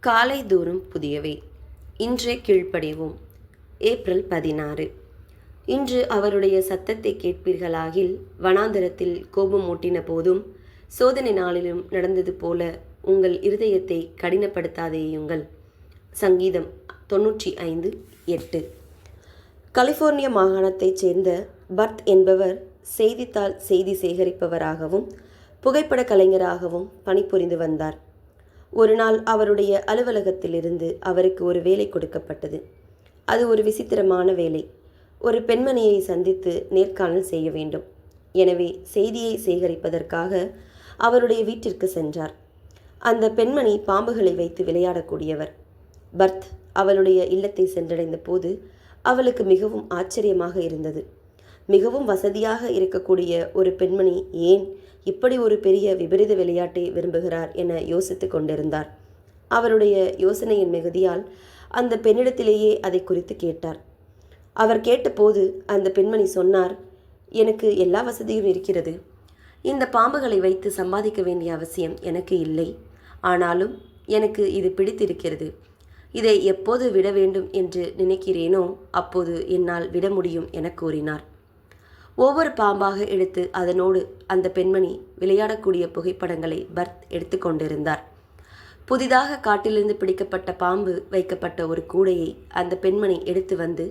காலை தோறும் புதியவை. இன்றே கீழ்ப்படிவோம். ஏப்ரல் 16. இன்று அவருடைய சத்தத்தை கேட்பீர்களாகில், வனாந்தரத்தில் கோபம் மூட்டின போதும் சோதனை நாளிலும் நடந்தது போல உங்கள் இருதயத்தை கடினப்படுத்தாதேயுங்கள். சங்கீதம் 95:8. கலிபோர்னியா மாகாணத்தைச் சேர்ந்த பர்த் என்பவர் செய்தித்தாள் செய்தி சேகரிப்பவராகவும் புகைப்பட கலைஞராகவும் பணிபுரிந்து வந்தார். ஒரு நாள் அவருடைய அலுவலகத்திலிருந்து அவருக்கு ஒரு வேலை கொடுக்கப்பட்டது. அது ஒரு விசித்திரமான வேலை. ஒரு பெண்மணியை சந்தித்து நேர்காணல் செய்ய வேண்டும். எனவே செய்தியை சேகரிப்பதற்காக அவருடைய வீட்டிற்கு சென்றார். அந்த பெண்மணி பாம்புகளை வைத்து விளையாடக்கூடியவர். பர்த் அவளுடைய இல்லத்தை சென்றடைந்த போது அவளுக்கு மிகவும் ஆச்சரியமாக இருந்தது. மிகவும் வசதியாக இருக்கக்கூடிய ஒரு பெண்மணி ஏன் இப்படி ஒரு பெரிய விபரீத விளையாட்டை விரும்புகிறார் என யோசித்து கொண்டிருந்தார். அவருடைய யோசனையின் மிகுதியால் அந்த பெண்ணிடத்திலேயே அதை குறித்து கேட்டார். அவர் கேட்டபோது அந்த பெண்மணி சொன்னார், எனக்கு எல்லா வசதியும் இருக்கிறது. இந்த பாம்புகளை வைத்து சம்பாதிக்க வேண்டிய அவசியம் எனக்கு இல்லை. ஆனாலும் எனக்கு இது பிடித்திருக்கிறது. இதை எப்போது விட வேண்டும் என்று நினைக்கிறேனோ அப்போது என்னால் விட முடியும் என கூறினார். ஒவ்வொரு பாம்பாக எடுத்து அதனோடு அந்த பெண்மணி விளையாடக்கூடிய புகைப்படங்களை பர்த் எடுத்து கொண்டிருந்தார். புதிதாக காட்டிலிருந்து பிடிக்கப்பட்ட பாம்பு வைக்கப்பட்ட ஒரு கூடையை அந்த பெண்மணி எடுத்து வந்து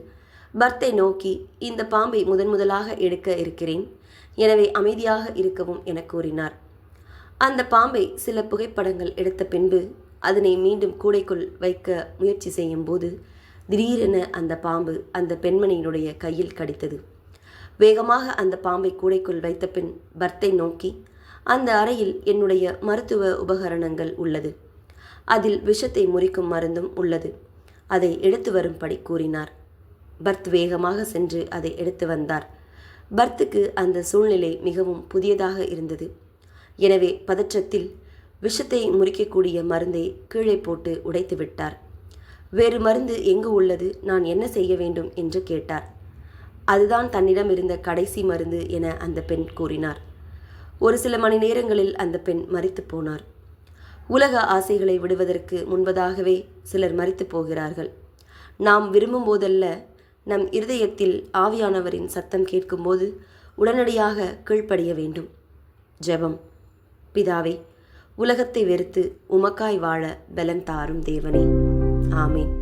பர்த்தை நோக்கி, இந்த பாம்பை முதலாக எடுக்க இருக்கிறேன், எனவே அமைதியாக இருக்கவும் என கூறினார். அந்த பாம்பை சில புகைப்படங்கள் எடுத்த பின்பு அதனை மீண்டும் கூடைக்குள் வைக்க முயற்சி செய்யும் போது திடீரென அந்த பாம்பு அந்த பெண்மணியினுடைய கையில் கடித்தது. வேகமாக அந்த பாம்பை கூடைக்குள் வைத்த பின் பர்த்தை நோக்கி, அந்த அறையில் என்னுடைய மருத்துவ உபகரணங்கள் உள்ளது. அதில் விஷத்தை முறிக்கும் மருந்தும் உள்ளது. அதை எடுத்து வரும்படி கூறினார். பர்த் வேகமாக சென்று அதை எடுத்து வந்தார். பர்த்துக்கு அந்த சூழ்நிலை மிகவும் புதியதாக இருந்தது. எனவே பதற்றத்தில் விஷத்தை முறிக்கக்கூடிய மருந்தை கீழே போட்டு உடைத்து விட்டார். வேறு மருந்து எங்கு உள்ளது, நான் என்ன செய்ய வேண்டும் என்று கேட்டார். அதுதான் தன்னிடம் இருந்த கடைசி மருந்து என அந்த பெண் கூறினார். ஒரு சில மணி நேரங்களில் அந்த பெண் மரித்து போனார். உலக ஆசைகளை விடுவதற்கு முன்பதாகவே சிலர் மரித்து போகிறார்கள். நாம் விரும்பும் போதல்ல, நம் இருதயத்தில் ஆவியானவரின் சத்தம் கேட்கும்போது உடனடியாக கீழ்ப்படிய வேண்டும். ஜெபம். பிதாவே, உலகத்தை வெறுத்து உமக்காய் வாழ பலன் தாரும் தேவனே. ஆமேன்.